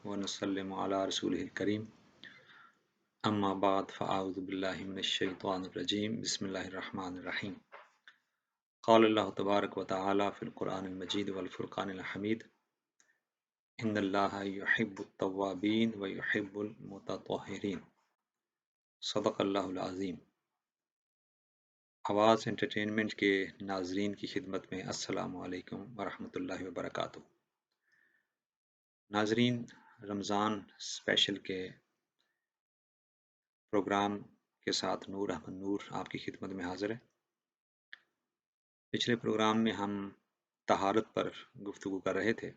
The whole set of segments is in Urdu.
ونسلم علی رسولہ الکریم اما بعد فاعوذ باللہ من الشیطان الرجیم بسم اللہ الرحمن الرحیم قال اللہ تبارک و تعالی فی القرآن المجید والفرقان الحمید ان اللہ یحب التوابین و یحب المتطہرین صدق اللہ العظیم۔ آواز انٹرٹینمنٹ کے ناظرین کی خدمت میں السلام علیکم ورحمۃ اللہ وبرکاتہ۔ ناظرین، رمضان اسپیشل کے پروگرام کے ساتھ نور احمد نور آپ کی خدمت میں حاضر ہے۔ پچھلے پروگرام میں ہم طہارت پر گفتگو کر رہے تھے۔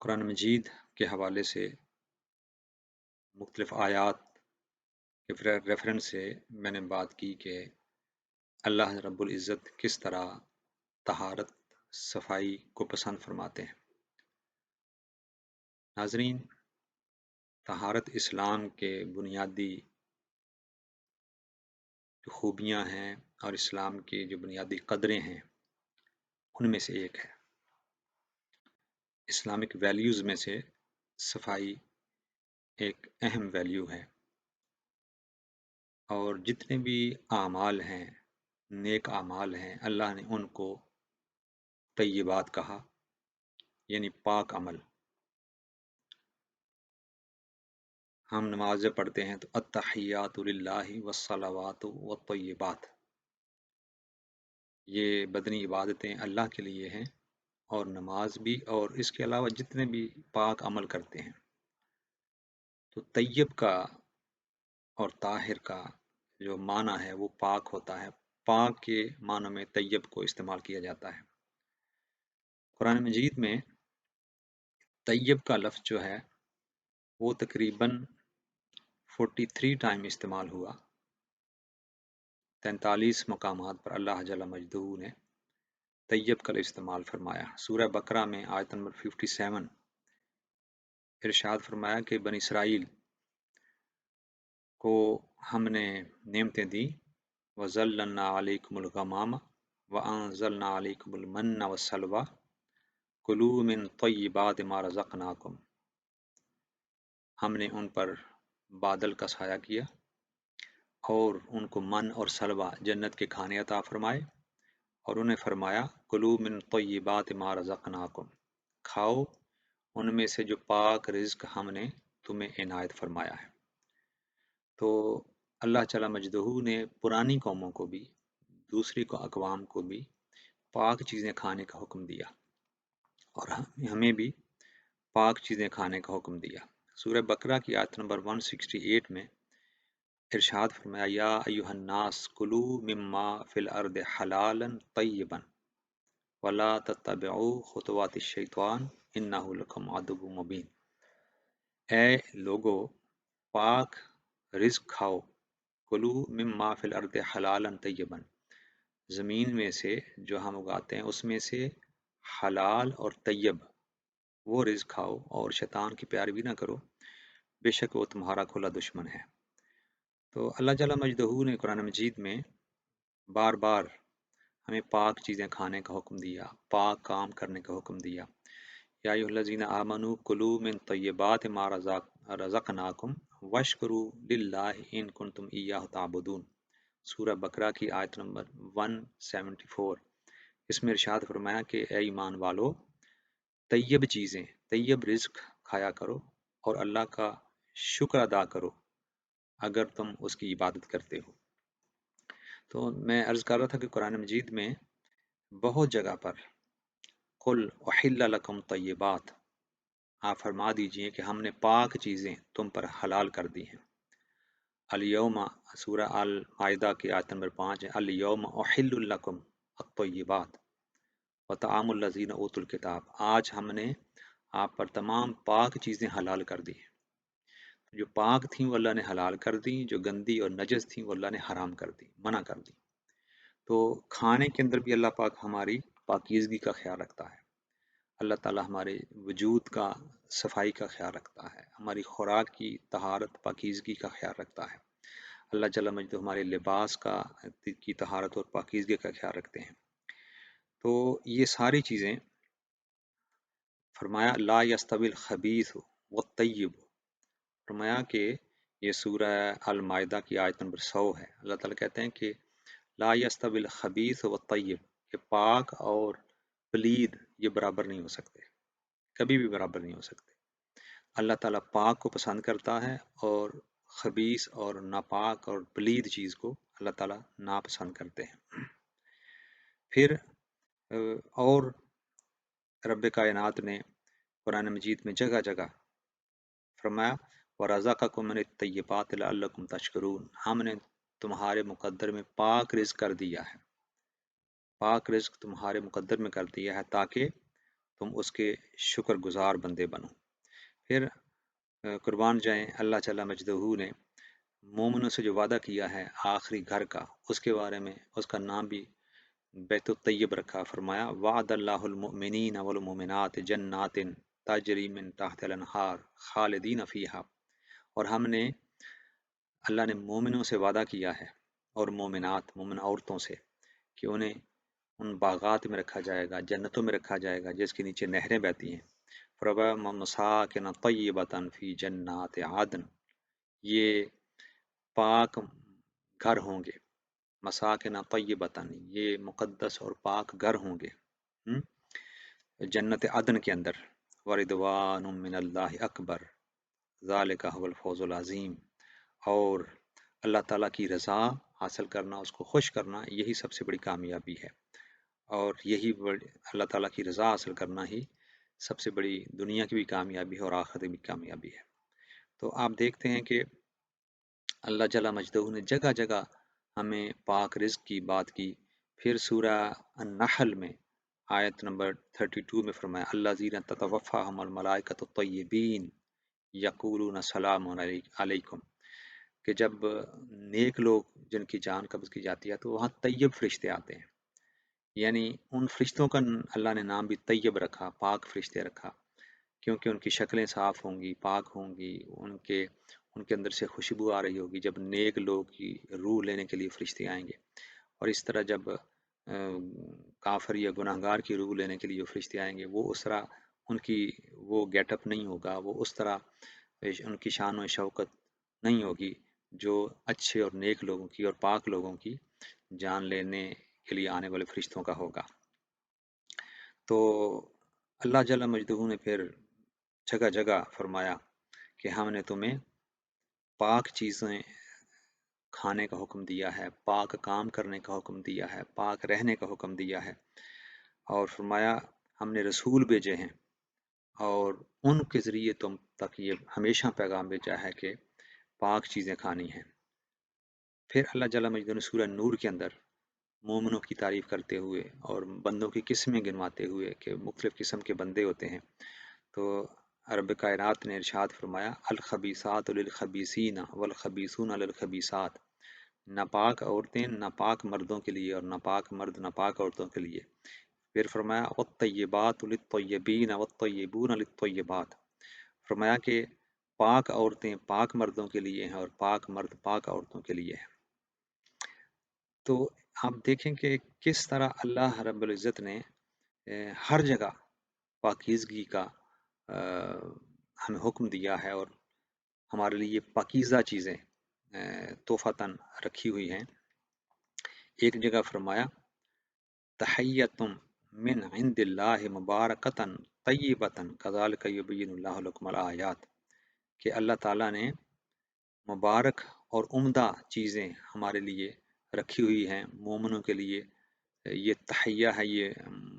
قرآن مجید کے حوالے سے مختلف آیات کے ریفرنس سے میں نے بات کی کہ اللہ رب العزت کس طرح طہارت صفائی کو پسند فرماتے ہیں۔ ناظرین، طہارت اسلام کے بنیادی جو خوبیاں ہیں اور اسلام کی جو بنیادی قدریں ہیں ان میں سے ایک ہے۔ اسلامک ویلیوز میں سے صفائی ایک اہم ویلیو ہے، اور جتنے بھی اعمال ہیں، نیک اعمال ہیں، اللہ نے ان کو طیبات کہا، یعنی پاک عمل۔ ہم نمازیں پڑھتے ہیں تو التحیات للہ والصلوات والطیبات، یہ بدنی عبادتیں اللہ کے لیے ہیں، اور نماز بھی، اور اس کے علاوہ جتنے بھی پاک عمل کرتے ہیں۔ تو طیب کا اور طاہر کا جو معنی ہے وہ پاک ہوتا ہے۔ پاک کے معنی میں طیب کو استعمال کیا جاتا ہے۔ قرآن مجید میں طیب کا لفظ جو ہے وہ تقریباً 43 ٹائم استعمال ہوا۔ 43 مقامات پر اللہ جل مجدہ نے طیب کا استعمال فرمایا۔ سورہ بقرہ میں آیت نمبر 57 ارشاد فرمایا کہ بنی اسرائیل کو ہم نے نعمتیں دی، وَظَلَّلْنَا عَلَيْكُمُ الْغَمَامَ وَأَنزَلْنَا عَلَيْكُمُ الْمَنَّ وَالسَّلْوَىٰ كُلُوا مِن طَيِّبَاتِ مَا رَزَقْنَاكُمْ، ہم نے ان پر بادل کا سایہ کیا اور ان کو من اور سلوہ جنت کے کھانے عطا فرمائے، اور انہیں فرمایا کلوا من طیبات ما رزقناکم، کھاؤ ان میں سے جو پاک رزق ہم نے تمہیں عنایت فرمایا ہے۔ تو اللہ تعالی مجدہ نے پرانی قوموں کو بھی، دوسری اقوام کو بھی پاک چیزیں کھانے کا حکم دیا، اور ہمیں بھی پاک چیزیں کھانے کا حکم دیا۔ سورہ بقرہ کی آیت نمبر 168 میں ارشاد فرمایا یا ایھا الناس کلوا مما فی الارض حلالا طیبا ولا تتبعوا خطوات الشیطان انہ لکم عدو مبین، اے لوگو پاک رزق کھاؤ، کلو مما فی الارض حلالا طیبا، زمین میں سے جو ہم اگاتے ہیں اس میں سے حلال اور طیب وہ رزق کھاؤ، اور شیطان کی پیروی نہ کرو، بے شک وہ تمہارا کھلا دشمن ہے۔ تو اللہ جل مجدہ نے قرآن مجید میں بار بار ہمیں پاک چیزیں کھانے کا حکم دیا، پاک کام کرنے کا حکم دیا۔ یا ایھا الذین آمنوا کلوا من طیبات ما رزقناکم واشکروا للہ ان کنتم ایاہ تعبدون، سورہ بقرہ کی آیت نمبر 174۔ اس میں ارشاد فرمایا کہ اے ایمان والو، طیب چیزیں، طیب رزق کھایا کرو اور اللہ کا شکر ادا کرو اگر تم اس کی عبادت کرتے ہو۔ تو میں عرض کر رہا تھا کہ قرآن مجید میں بہت جگہ پر قل احل لکم طیبات، آپ فرما دیجئے کہ ہم نے پاک چیزیں تم پر حلال کر دی ہیں۔ الیوم، سورہ المائدہ کی آیت نمبر 5 ہے، الیوم احل لکم الطیبات وطعام الذین اوتوا الکتاب، آج ہم نے آپ پر تمام پاک چیزیں حلال کر دی ہیں۔ جو پاک تھیں وہ اللہ نے حلال کر دی، جو گندی اور نجس تھیں وہ اللہ نے حرام کر دی، منع کر دی۔ تو کھانے کے اندر بھی اللہ پاک ہماری پاکیزگی کا خیال رکھتا ہے، اللہ تعالی ہمارے وجود کا صفائی کا خیال رکھتا ہے، ہماری خوراک کی طہارت پاکیزگی کا خیال رکھتا ہے، اللہ جل مجدہ ہمارے لباس کی طہارت اور پاکیزگی کا خیال رکھتے ہیں۔ تو یہ ساری چیزیں فرمایا لا یستوی الخبیث والطیب، فرمایا کہ یہ سورہ المائدہ کی آیت نمبر 100 ہے۔ اللہ تعالیٰ کہتے ہیں کہ لا یستوی الخبیث والطیب، کہ پاک اور پلید یہ برابر نہیں ہو سکتے، کبھی بھی برابر نہیں ہو سکتے۔ اللہ تعالیٰ پاک کو پسند کرتا ہے اور خبیث اور ناپاک اور پلید چیز کو اللہ تعالیٰ ناپسند کرتے ہیں۔ پھر اور رب کائنات نے قرآن مجید میں جگہ جگہ فرمایا وَرَزَقَكُم مِّنَ الطَّيِّبَاتِ لَعَلَّكُمْ تَشْكُرُونَ، ہم نے تمہارے مقدر میں پاک رزق کر دیا ہے، پاک رزق تمہارے مقدر میں کر دیا ہے تاکہ تم اس کے شکر گزار بندے بنو۔ پھر قربان جائیں اللہ جل مجدہ نے مومنوں سے جو وعدہ کیا ہے آخری گھر کا، اس کے بارے میں اس کا نام بھی بیت الطیب رکھا۔ فرمایا وعد اللہ المؤمنین والمؤمنات جنات تجری من تحت الانہار خالدین فیہا، اور ہم نے اللہ نے مومنوں سے وعدہ کیا ہے اور مومنات مومن عورتوں سے کہ انہیں ان باغات میں رکھا جائے گا، جنتوں میں رکھا جائے گا جس کے نیچے نہریں بہتی ہیں۔ فرمایا مساکن طیبۃ فی جنات عدن، یہ پاک گھر ہوں گے، مساکن طیبتاً یہ مقدس اور پاک گھر ہوں گے جنت عدن کے اندر، وردوان من اللہ اکبر ذالک هو الفوز العظیم، اور اللہ تعالیٰ کی رضا حاصل کرنا، اس کو خوش کرنا، یہی سب سے بڑی کامیابی ہے، اور یہی اللہ تعالیٰ کی رضا حاصل کرنا ہی سب سے بڑی دنیا کی بھی کامیابی ہے اور آخرت کی بھی کامیابی ہے۔ تو آپ دیکھتے ہیں کہ اللہ جل مجدہ نے جگہ جگہ ہمیں پاک رزق کی بات کی۔ پھر سورہ النحل میں آیت نمبر 32 میں فرمایا الذین تتوفاہم الملائکۃ الطیبین یقولون سلام علیکم، کہ جب نیک لوگ جن کی جان قبض کی جاتی ہے تو وہاں طیب فرشتے آتے ہیں، یعنی ان فرشتوں کا اللہ نے نام بھی طیب رکھا، پاک فرشتے رکھا، کیونکہ ان کی شکلیں صاف ہوں گی، پاک ہوں گی، ان کے اندر سے خوشبو آ رہی ہوگی جب نیک لوگ کی روح لینے کے لیے فرشتے آئیں گے، اور اس طرح جب کافر یا گناہ گار کی روح لینے کے لیے جو فرشتے آئیں گے وہ اس طرح ان کی وہ گیٹ اپ نہیں ہوگا، وہ اس طرح ان کی شان و شوکت نہیں ہوگی جو اچھے اور نیک لوگوں کی اور پاک لوگوں کی جان لینے کے لیے آنے والے فرشتوں کا ہوگا۔ تو اللہ جل مجدہ نے پھر جگہ جگہ فرمایا کہ ہم نے تمہیں پاک چیزیں کھانے کا حکم دیا ہے، پاک کام کرنے کا حکم دیا ہے، پاک رہنے کا حکم دیا ہے، اور فرمایا ہم نے رسول بھیجے ہیں اور ان کے ذریعے تم تک یہ ہمیشہ پیغام بھیجا ہے کہ پاک چیزیں کھانی ہیں۔ پھر اللہ جل مجدہ نے سورہ نور کے اندر مومنوں کی تعریف کرتے ہوئے اور بندوں کی قسمیں گنواتے ہوئے کہ مختلف قسم کے بندے ہوتے ہیں، تو رب کائنات نے ارشاد فرمایا الخبیثات للخبیثین والخبیثون للخبیثات، ناپاک عورتیں ناپاک مردوں کے لیے اور ناپاک مرد ناپاک عورتوں کے لیے۔ پھر فرمایا والطیبات للطیبین والطیبون للطیبات، فرمایا کہ پاک عورتیں پاک مردوں کے لیے ہیں اور پاک مرد پاک عورتوں کے لیے ہیں۔ تو آپ دیکھیں کہ کس طرح اللہ رب العزت نے ہر جگہ پاکیزگی کا ہمیں حکم دیا ہے اور ہمارے لیے پاکیزہ چیزیں تحفتاً رکھی ہوئی ہیں۔ ایک جگہ فرمایا تحیتم من عند اللہ مبارکتاً طیبتاً کذالک یبین اللہ لکم الآیات، کہ اللہ تعالیٰ نے مبارک اور عمدہ چیزیں ہمارے لیے رکھی ہوئی ہیں مومنوں کے لیے، یہ تحیہ ہے، یہ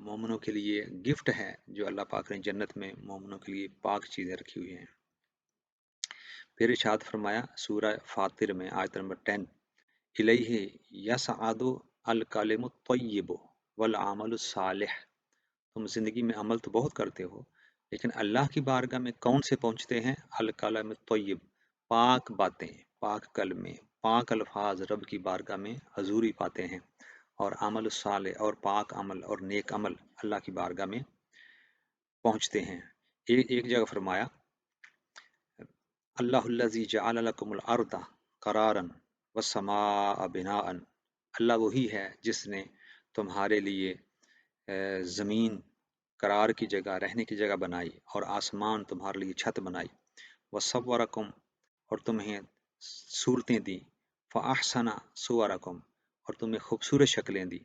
مومنوں کے لیے گفٹ ہے جو اللہ پاک نے جنت میں مومنوں کے لیے پاک چیزیں رکھی ہوئی ہیں۔ پھر ارشاد فرمایا سورہ فاطر میں آیت نمبر 10 الیہ یصعد الکلم الطیب والعمل الصالح، تم زندگی میں عمل تو بہت کرتے ہو لیکن اللہ کی بارگاہ میں کون سے پہنچتے ہیں؟ الکلم الطیب، پاک باتیں، پاک کلمے، پاک الفاظ رب کی بارگاہ میں حضوری پاتے ہیں، اور عمل الصالح اور پاک عمل اور نیک عمل اللہ کی بارگاہ میں پہنچتے ہیں۔ ایک جگہ فرمایا اللہ الذی جعل لکم الارض قرارا والسماء بناء، اللہ وہی ہے جس نے تمہارے لیے زمین قرار کی جگہ، رہنے کی جگہ بنائی، اور آسمان تمہارے لیے چھت بنائی، وصورکم اور تمہیں صورتیں دی، فاحسن صورکم اور تمہیں خوبصورت شکلیں دی،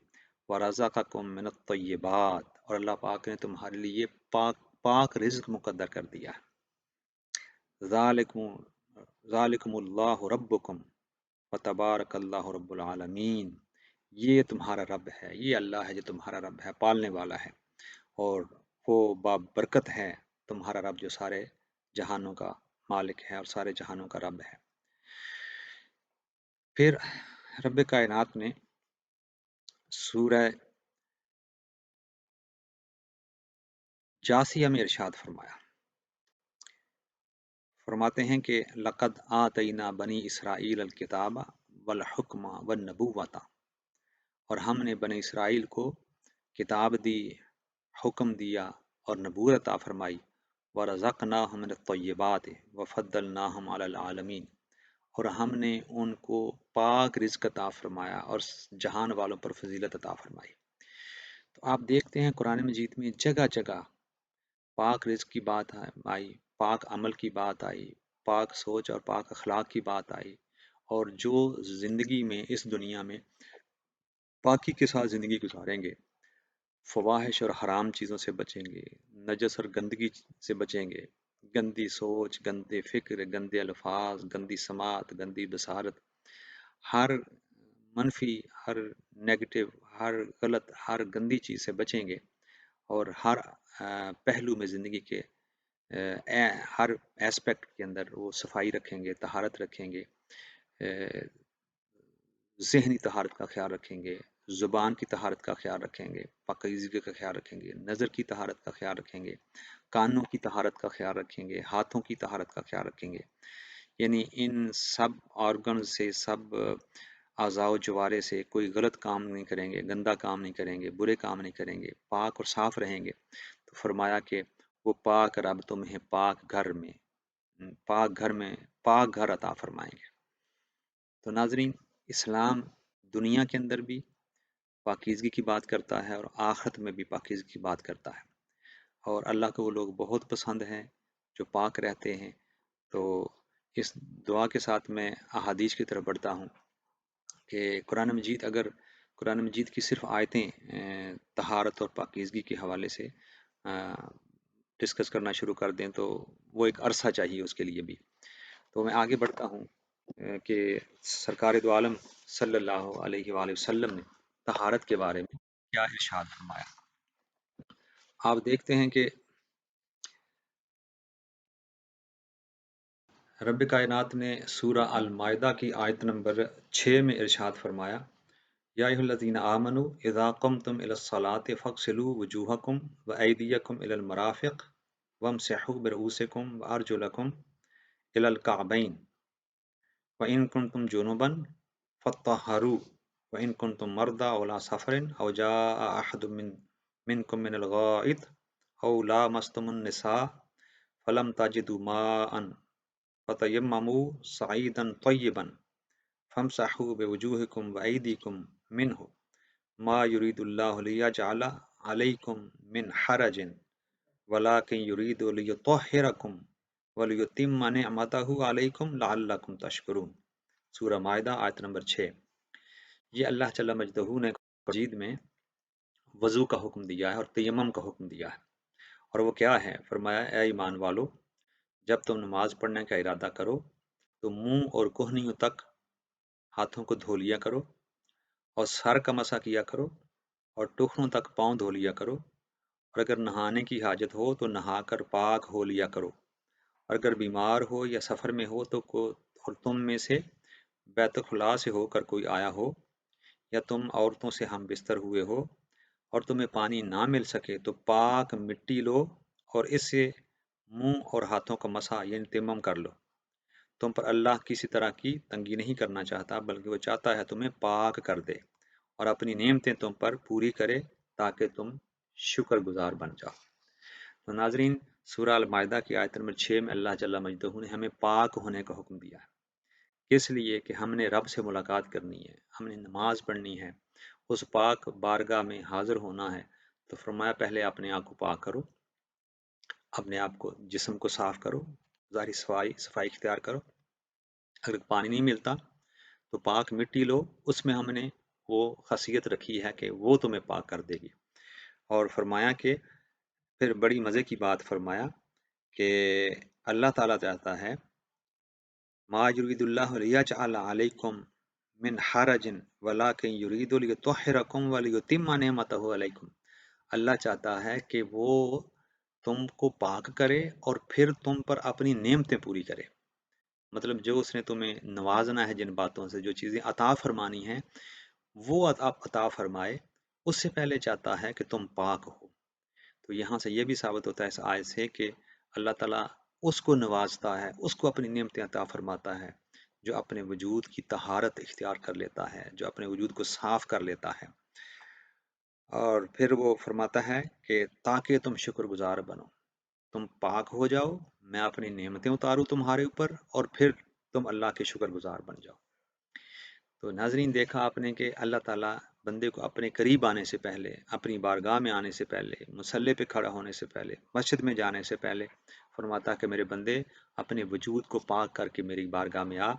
ورزقکم من الطیبات اور اللہ پاک نے تمہارے لیے پاک پاک رزق مقدر کر دیا ہے۔ ذالکم اللہ ربکم وتبارک اللہ رب العالمین، یہ تمہارا رب ہے، یہ اللہ ہے جو تمہارا رب ہے، پالنے والا ہے، اور وہ بابرکت ہے تمہارا رب جو سارے جہانوں کا مالک ہے اور سارے جہانوں کا رب ہے۔ پھر رب کائنات نے سورہ جاسیہ میں ارشاد فرمایا، فرماتے ہیں کہ لقد آتینا بنی اسرائیل الکتاب والحکم والنبوۃ، اور ہم نے بنی اسرائیل کو کتاب دی، حکم دیا اور نبوت عطا فرمائی، ورزقناہم من الطیبات وفضلناہم علی العالمین، اور ہم نے ان کو پاک رزق عطا فرمایا اور جہان والوں پر فضیلت عطا فرمائی۔ تو آپ دیکھتے ہیں قرآن مجید میں جگہ جگہ پاک رزق کی بات آئی، پاک عمل کی بات آئی، پاک سوچ اور پاک اخلاق کی بات آئی، اور جو زندگی میں اس دنیا میں پاکی کے ساتھ زندگی گزاریں گے، فواحش اور حرام چیزوں سے بچیں گے، نجس اور گندگی سے بچیں گے، گندی سوچ، گندے فکر، گندے الفاظ، گندی سماعت، گندی بصارت، ہر منفی، ہر نیگیٹو، ہر غلط، ہر گندی چیز سے بچیں گے، اور ہر پہلو میں زندگی کے ہر ایسپیکٹ کے اندر وہ صفائی رکھیں گے، طہارت رکھیں گے، ذہنی طہارت کا خیال رکھیں گے، زبان کی طہارت کا خیال رکھیں گے، پاکیزگی کا خیال رکھیں گے، نظر کی طہارت کا خیال رکھیں گے، کانوں کی طہارت کا خیال رکھیں گے، ہاتھوں کی طہارت کا خیال رکھیں گے، یعنی ان سب آرگن سے، سب اعضاء و جوارے سے کوئی غلط کام نہیں کریں گے، گندا کام نہیں کریں گے، برے کام نہیں کریں گے، پاک اور صاف رہیں گے۔ تو فرمایا کہ وہ پاک رب تمہیں پاک گھر عطا فرمائیں گے۔ تو ناظرین، اسلام دنیا کے اندر بھی پاکیزگی کی بات کرتا ہے اور آخرت میں بھی پاکیزگی کی بات کرتا ہے، اور اللہ کو وہ لوگ بہت پسند ہیں جو پاک رہتے ہیں۔ تو اس دعا کے ساتھ میں احادیث کی طرف بڑھتا ہوں کہ قرآن مجید کی صرف آیتیں طہارت اور پاکیزگی کے حوالے سے ڈسکس کرنا شروع کر دیں تو وہ ایک عرصہ چاہیے اس کے لیے بھی۔ تو میں آگے بڑھتا ہوں کہ سرکار دو عالم صلی اللہ علیہ وآلہ وسلم نے طہارت کے بارے میں کیا ارشاد فرمایا۔ آپ دیکھتے ہیں کہ رب کائنات نے سورہ المائدہ کی آیت نمبر 6 میں ارشاد فرمایا، یا ایھا الذین آمنوا اذا قمتم الی الصلاۃ فاغسلوا وجوہکم وایدیکم الی المرافق وامسحوا برؤوسکم وارجلکم الی الکعبین وَإِن كُنتُمْ جُنُبًا فاطَّهَّرُوا وَإِن كُنتُم مَرْضَىٰ أَوْ عَلَىٰ سَفَرٍ أَوْ جَاءَ أَحَدٌ مِّنكُم مِّنَ الْغَائِطِ أَوْ لَامَسْتُمُ النِّسَاءَ فَلَمْ تَجِدُوا مَاءً فَتَيَمَّمُوا صَعِيدًا طَيِّبًا فَامْسَحُوا بِوُجُوهِكُمْ وَأَيْدِيكُمْ مِنْهُ مَا يُرِيدُ اللَّهُ لِيَجْعَلَ عَلَيْكُمْ مِنْ حَرَجٍ وَلَٰكِن يُرِيدُ لِيُطَهِّرَكُمْ وَلِيُتِمَّ نِعْمَتَهُ عَلَيْكُمْ لَعَلَّكُمْ تَشْكُرُونَ۔ سورہ مائدہ آیت نمبر 6۔ یہ اللہ جل مجدہ نے مجید میں وضو کا حکم دیا ہے اور تیمم کا حکم دیا ہے، اور وہ کیا ہے؟ فرمایا، اے ایمان والو، جب تم نماز پڑھنے کا ارادہ کرو تو منہ اور کہنیوں تک ہاتھوں کو دھو لیا کرو، اور سر کا مسح کیا کرو، اور ٹخنوں تک پاؤں دھو لیا کرو، اور اگر نہانے کی حاجت ہو تو نہا کر پاک ہو لیا کرو، اور اگر بیمار ہو یا سفر میں ہو تو اور تم میں سے بیت الخلاء سے ہو کر کوئی آیا ہو، یا تم عورتوں سے ہم بستر ہوئے ہو اور تمہیں پانی نہ مل سکے تو پاک مٹی لو اور اس سے منہ اور ہاتھوں کا مسح یعنی تیمم کر لو۔ تم پر اللہ کسی طرح کی تنگی نہیں کرنا چاہتا، بلکہ وہ چاہتا ہے تمہیں پاک کر دے اور اپنی نعمتیں تم پر پوری کرے تاکہ تم شکر گزار بن جاؤ۔ تو ناظرین، سورہ المائدہ کی آیت نمبر 6 میں اللہ جل مجدہ نے ہمیں پاک ہونے کا حکم دیا ہے، اس لیے کہ ہم نے رب سے ملاقات کرنی ہے، ہم نے نماز پڑھنی ہے، اس پاک بارگاہ میں حاضر ہونا ہے۔ تو فرمایا پہلے اپنے آپ کو پاک کرو، اپنے آپ کو جسم کو صاف کرو، ظاہری صفائی اختیار کرو۔ اگر پانی نہیں ملتا تو پاک مٹی لو، اس میں ہم نے وہ خاصیت رکھی ہے کہ وہ تمہیں پاک کر دے گی۔ اور فرمایا کہ پھر بڑی مزے کی بات فرمایا کہ اللہ تعالیٰ چاہتا ہے ما یرید اللہ لیجعل علیکم من حرج ولکن یرید لیطہرکم ولیتم نعمتہ علیکم۔ اللہ چاہتا ہے کہ وہ تم کو پاک کرے اور پھر تم پر اپنی نعمتیں پوری کرے۔ مطلب جو اس نے تمہیں نوازنا ہے جن باتوں سے، جو چیزیں عطا فرمانی ہیں وہ عطا فرمائے، اس سے پہلے چاہتا ہے کہ تم پاک ہو۔ تو یہاں سے یہ بھی ثابت ہوتا ہے اس آیت سے کہ اللہ تعالیٰ اس کو نوازتا ہے، اس کو اپنی نعمتیں عطا فرماتا ہے جو اپنے وجود کی طہارت اختیار کر لیتا ہے، جو اپنے وجود کو صاف کر لیتا ہے۔ اور پھر وہ فرماتا ہے کہ تاکہ تم شکر گزار بنو، تم پاک ہو جاؤ، میں اپنی نعمتیں اتاروں تمہارے اوپر، اور پھر تم اللہ کے شکر گزار بن جاؤ۔ تو ناظرین دیکھا آپ نے کہ اللہ تعالیٰ بندے کو اپنے قریب آنے سے پہلے، اپنی بارگاہ میں آنے سے پہلے، مصلی پہ کھڑا ہونے سے پہلے، مسجد میں جانے سے پہلے فرماتا کہ میرے بندے اپنے وجود کو پاک کر کے میری بارگاہ میں آ،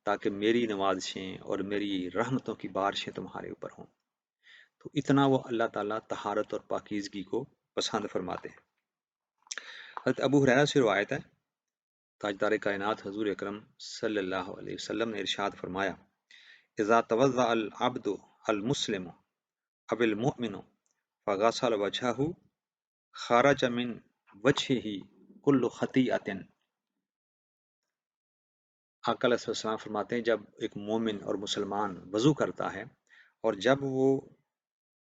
تاکہ میری نوازشیں اور میری رحمتوں کی بارشیں تمہارے اوپر ہوں۔ تو اتنا وہ اللہ تعالیٰ طہارت اور پاکیزگی کو پسند فرماتے ہیں۔ حضرت ابو ہریرہ سے روایت ہے، تاجدار کائنات حضور اکرم صلی اللہ علیہ وسلم نے ارشاد فرمایا اذا توضأ العبد المسلم اب المؤمن فغسل وجهه خرج من وجهه كل خطیئۃ۔ آقا علیہ السلام فرماتے ہیں جب ایک مومن اور مسلمان وضو کرتا ہے اور جب وہ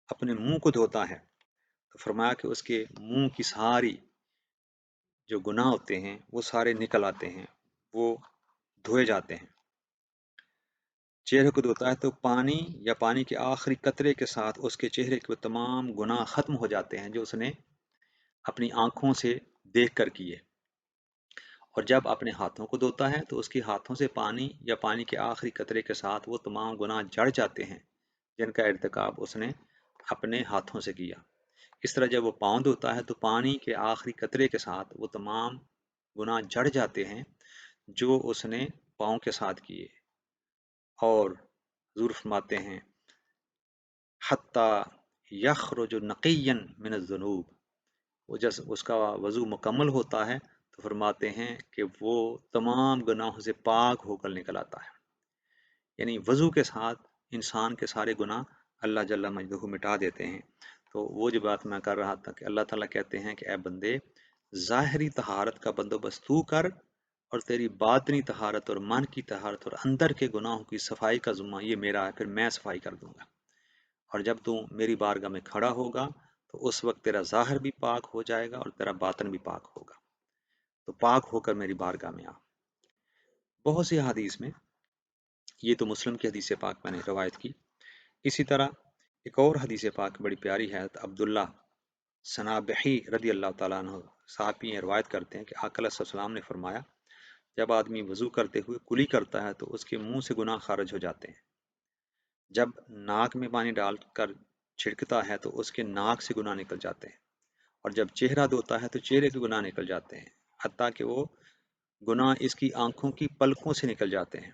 اپنے منہ کو دھوتا ہے تو فرمایا کہ اس کے منہ کی ساری جو گناہ ہوتے ہیں وہ سارے نکل آتے ہیں، وہ دھوئے جاتے ہیں۔ چہرے کو دھوتا ہے تو پانی یا پانی کے آخری قطرے کے ساتھ اس کے چہرے کے تمام گناہ ختم ہو جاتے ہیں جو اس نے اپنی آنکھوں سے دیکھ کر کیے۔ اور جب اپنے ہاتھوں کو دھوتا ہے تو اس کے ہاتھوں سے پانی یا پانی کے آخری قطرے کے ساتھ وہ تمام گناہ جڑ جاتے ہیں جن کا ارتکاب اس نے اپنے ہاتھوں سے کیا۔ اس طرح جب وہ پاؤں دھوتا ہے تو پانی کے آخری قطرے کے ساتھ وہ تمام گناہ جڑ جاتے ہیں جو اس نے پاؤں کے ساتھ کیے۔ اور حضور فرماتے ہیں حتیٰ یخرج نقیا من الذنوب، وہ جب اس کا وضو مکمل ہوتا ہے تو فرماتے ہیں کہ وہ تمام گناہوں سے پاک ہو کر نکل آتا ہے۔ یعنی وضو کے ساتھ انسان کے سارے گناہ اللہ جل مجدہ مٹا دیتے ہیں۔ تو وہ جو بات میں کر رہا تھا کہ اللہ تعالیٰ کہتے ہیں کہ اے بندے ظاہری طہارت کا بندوبست تو کر، اور تیری باطنی طہارت اور من کی طہارت اور اندر کے گناہوں کی صفائی کا ذمہ یہ میرا ہے، پھر میں صفائی کر دوں گا۔ اور جب تو میری بارگاہ میں کھڑا ہوگا تو اس وقت تیرا ظاہر بھی پاک ہو جائے گا اور تیرا باطن بھی پاک ہوگا۔ تو پاک ہو کر میری بارگاہ میں آ۔ بہت سی حدیث میں، یہ تو مسلم کی حدیث پاک میں نے روایت کی، اسی طرح ایک اور حدیث پاک بڑی پیاری ہے، عبداللہ سنابحی رضی اللہ تعالیٰ عنہ صحابی ہیں، روایت کرتے ہیں کہ آقا علیہ السلام نے فرمایا جب آدمی وضو کرتے ہوئے کلی کرتا ہے تو اس کے منہ سے گناہ خارج ہو جاتے ہیں، جب ناک میں پانی ڈال کر چھڑکتا ہے تو اس کے ناک سے گناہ نکل جاتے ہیں، اور جب چہرہ دھوتا ہے تو چہرے کے گناہ نکل جاتے ہیں، حتیٰ کہ وہ گناہ اس کی آنکھوں کی پلکوں سے نکل جاتے ہیں،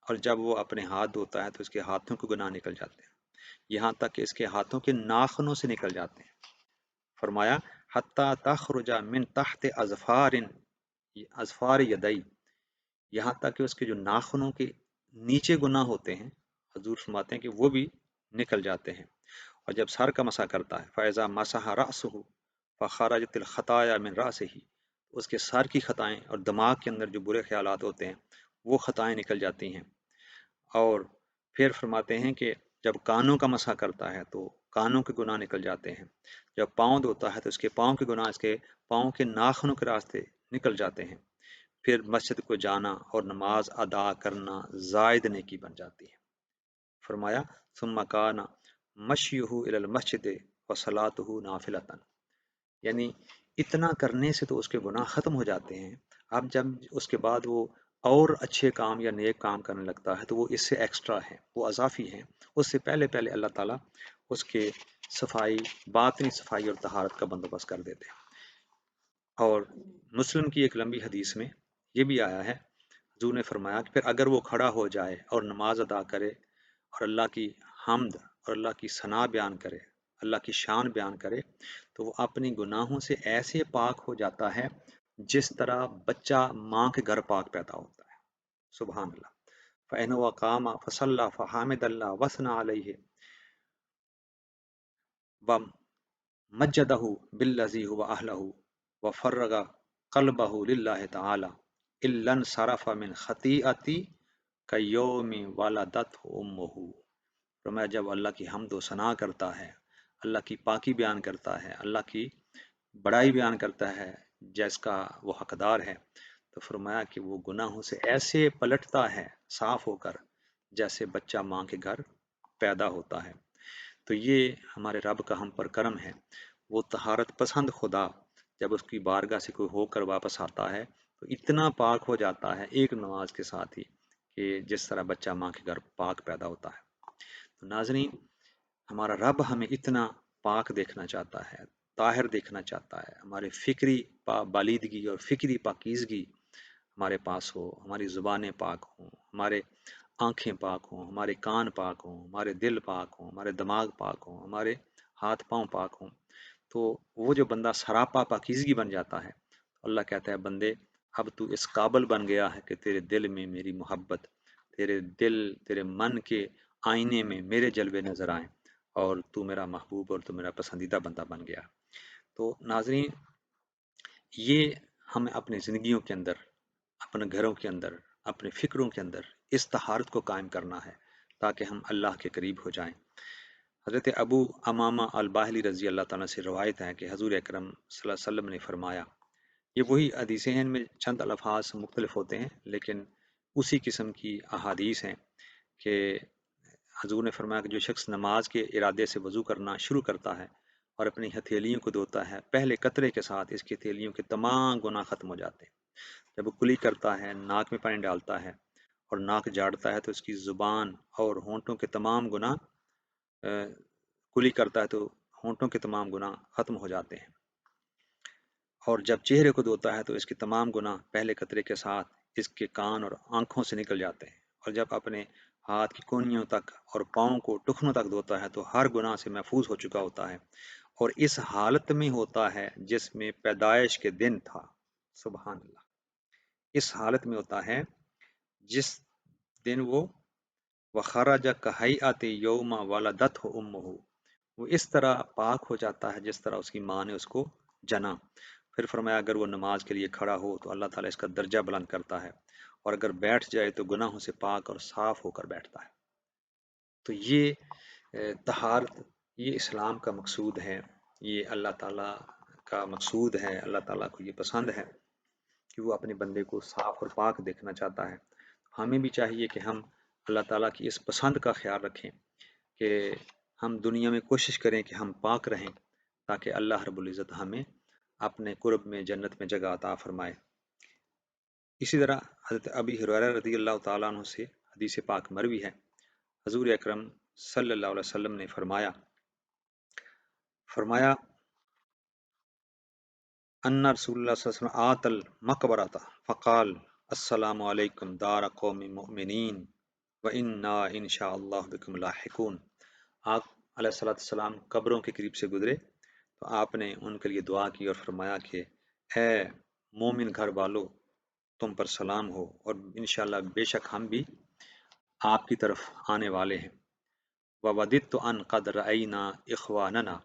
اور جب وہ اپنے ہاتھ دھوتا ہے تو اس کے ہاتھوں کے گناہ نکل جاتے ہیں، یہاں تک کہ اس کے ہاتھوں کے ناخنوں سے نکل جاتے ہیں۔ فرمایا حتیٰ تخرج من تحت اظفار یدئی، یہاں تک کہ اس کے جو ناخنوں کے نیچے گناہ ہوتے ہیں حضور فرماتے ہیں کہ وہ بھی نکل جاتے ہیں۔ اور جب سر کا مسح کرتا ہے فَإِذَا مَسَحَ رَأْسَهُ فَخَرَجَتِ الْخَطَايَا مِنْ رَأْسِهِ، اس کے سر کی خطائیں اور دماغ کے اندر جو برے خیالات ہوتے ہیں وہ خطائیں نکل جاتی ہیں۔ اور پھر فرماتے ہیں کہ جب کانوں کا مسح کرتا ہے تو کانوں کے گناہ نکل جاتے ہیں، جب پاؤں دھوتا ہے تو اس کے پاؤں کے گناہ اس کے پاؤں کے ناخنوں کے راستے نکل جاتے ہیں، پھر مسجد کو جانا اور نماز ادا کرنا زائد نیکی بن جاتی ہے۔ فرمایا ثم کان مشیہ الی المسجد وصلاتہ نافلۃ، یعنی اتنا کرنے سے تو اس کے گناہ ختم ہو جاتے ہیں، اب جب اس کے بعد وہ اور اچھے کام یا نیک کام کرنے لگتا ہے تو وہ اس سے ایکسٹرا ہے، وہ اضافی ہیں، اس سے پہلے اللہ تعالیٰ اس کے صفائی، باطنی صفائی اور طہارت کا بندوبست کر دیتے ہیں۔ اور مسلم کی ایک لمبی حدیث میں یہ بھی آیا ہے، حضور نے فرمایا کہ پھر اگر وہ کھڑا ہو جائے اور نماز ادا کرے اور اللہ کی حمد اور اللہ کی ثنا بیان کرے، اللہ کی شان بیان کرے، تو وہ اپنی گناہوں سے ایسے پاک ہو جاتا ہے جس طرح بچہ ماں کے گھر پاک پیدا ہوتا ہے۔ سبحان اللہ۔ فَإِنْ وَقَامَ فَصَلَّى فَحَمِدَ اللَّهَ وَثْنَى عَلَيْهِ وَمَجَّدَهُ بِالَّذِي هُوَ أَهْلَهُ وَفَرَّغَ قَلْبَهُ لِلَّهِ تَعَالَى إِلَّا انصَرَفَ مِنْ خَطِيئَتِهِ كَيَوْمِ وَلَدَتْهُ أُمُّهُ۔ فرمایا جب اللہ کی حمد و ثنا کرتا ہے، اللہ کی پاکی بیان کرتا ہے، اللہ کی بڑائی بیان کرتا ہے جس کا وہ حقدار ہے، تو فرمایا کہ وہ گناہوں سے ایسے پلٹتا ہے صاف ہو کر جیسے بچہ ماں کے گھر پیدا ہوتا ہے۔ تو یہ ہمارے رب کا ہم پر کرم ہے، وہ طہارت پسند خدا جب اس کی بارگاہ سے کوئی ہو کر واپس آتا ہے تو اتنا پاک ہو جاتا ہے ایک نماز کے ساتھ ہی کہ جس طرح بچہ ماں کے گھر پاک پیدا ہوتا ہے۔ تو ناظرین، ہمارا رب ہمیں اتنا پاک دیکھنا چاہتا ہے، طاہر دیکھنا چاہتا ہے، ہمارے فکری بالیدگی اور فکری پاکیزگی ہمارے پاس ہو، ہماری زبانیں پاک ہوں، ہمارے آنکھیں پاک ہوں، ہمارے کان پاک ہوں، ہمارے دل پاک ہوں، ہمارے دماغ پاک ہوں، ہمارے ہاتھ پاؤں پاک ہوں، تو وہ جو بندہ سراپا پاکیزگی بن جاتا ہے، اللہ کہتا ہے بندے اب تو اس قابل بن گیا ہے کہ تیرے دل میں میری محبت، تیرے من کے آئینے میں میرے جلوے نظر آئیں، اور تو میرا محبوب اور تو میرا پسندیدہ بندہ بن گیا۔ تو ناظرین، یہ ہمیں اپنی زندگیوں کے اندر، اپنے گھروں کے اندر، اپنے فکروں کے اندر اس طہارت کو قائم کرنا ہے تاکہ ہم اللہ کے قریب ہو جائیں۔ حضرت ابو امامہ الباہلی رضی اللہ تعالیٰ سے روایت ہے کہ حضور اکرم صلی اللہ علیہ وسلم نے فرمایا، یہ وہی حدیثیں ہیں، ان میں چند الفاظ مختلف ہوتے ہیں لیکن اسی قسم کی احادیث ہیں کہ حضور نے فرمایا کہ جو شخص نماز کے ارادے سے وضو کرنا شروع کرتا ہے اور اپنی ہتھیلیوں کو دھوتا ہے، پہلے قطرے کے ساتھ اس کی ہتھیلیوں کے تمام گناہ ختم ہو جاتے ہیں۔ جب وہ کلی کرتا ہے، ناک میں پانی ڈالتا ہے اور ناک جاڑتا ہے تو اس کی زبان اور ہونٹوں کے تمام گناہ، کلی کرتا ہے تو ہونٹوں کے تمام گناہ ختم ہو جاتے ہیں، اور جب چہرے کو دھوتا ہے تو اس کے تمام گناہ پہلے قطرے کے ساتھ اس کے کان اور آنکھوں سے نکل جاتے ہیں، اور جب اپنے ہاتھ کی کونیوں تک اور پاؤں کو ٹخنوں تک دھوتا ہے تو ہر گناہ سے محفوظ ہو چکا ہوتا ہے، اور اس حالت میں ہوتا ہے جس میں پیدائش کے دن تھا۔ سبحان اللہ۔ اس حالت میں ہوتا ہے جس دن وہ وَخَرَجَ كَهَيْئَةِ يَوْمَ وَلَدَتْهُ أُمُّهُ، وہ اس طرح پاک ہو جاتا ہے جس طرح اس کی ماں نے اس کو جنا۔ پھر فرمایا اگر وہ نماز کے لیے کھڑا ہو تو اللہ تعالیٰ اس کا درجہ بلند کرتا ہے، اور اگر بیٹھ جائے تو گناہوں سے پاک اور صاف ہو کر بیٹھتا ہے۔ تو یہ طہارت، یہ اسلام کا مقصود ہے، یہ اللہ تعالیٰ کا مقصود ہے، اللہ تعالیٰ کو یہ پسند ہے کہ وہ اپنے بندے کو صاف اور پاک دیکھنا چاہتا ہے۔ ہمیں بھی چاہیے کہ ہم اللہ تعالیٰ کی اس پسند کا خیال رکھیں کہ ہم دنیا میں کوشش کریں کہ ہم پاک رہیں تاکہ اللہ رب العزت ہمیں اپنے قرب میں جنت میں جگہ عطا فرمائے۔ اسی طرح حضرت ابی ہریرہ رضی اللہ تعالیٰ عنہ سے حدیث پاک مروی ہے، حضور اکرم صلی اللہ علیہ وسلم نے فرمایا ان رسول اللہ صلی اللہ علیہ وسلم آت المقبرۃ فقال السلام علیکم دار قوم مؤمنین وَإِنَّا إِن شاء اللہ بكم لاحقون۔ آپ علیہ السلام قبروں کے قریب سے گزرے تو آپ نے ان کے لیے دعا کی اور فرمایا کہ اے مومن گھر والو، تم پر سلام ہو، اور انشاءاللہ بے شک ہم بھی آپ کی طرف آنے والے ہیں۔ وَوَدِدْتُ أَن قَدْ رَأَيْنَا إِخْوَانَنَا،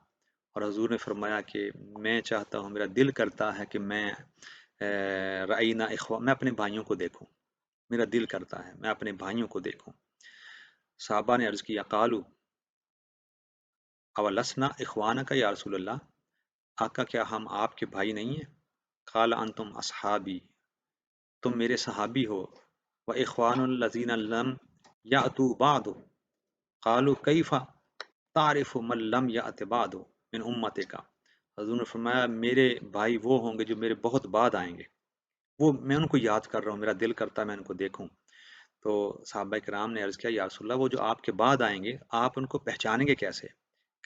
اور حضور نے فرمایا کہ میں چاہتا ہوں، میرا دل کرتا ہے کہ میں میں اپنے بھائیوں کو دیکھوں، میرا دل کرتا ہے میں اپنے بھائیوں کو دیکھوں۔ صحابہ نے عرض کیا قالوا اولسنا اخوانک یا رسول اللہ، آقا کیا ہم آپ کے بھائی نہیں ہیں؟ قال انتم اصحابی، تم میرے صحابی ہو، و اخوان الذین لم یأتوا بعد، قالوا کیف تعرف من لم یأت بعد من امتک، حضور نے فرمایا میرے بھائی وہ ہوں گے جو میرے بہت بعد آئیں گے، وہ میں ان کو یاد کر رہا ہوں، میرا دل کرتا ہے میں ان کو دیکھوں۔ تو صحابہ کرام نے عرض کیا یا رسول اللہ، وہ جو آپ کے بعد آئیں گے آپ ان کو پہچانیں گے کیسے؟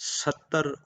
70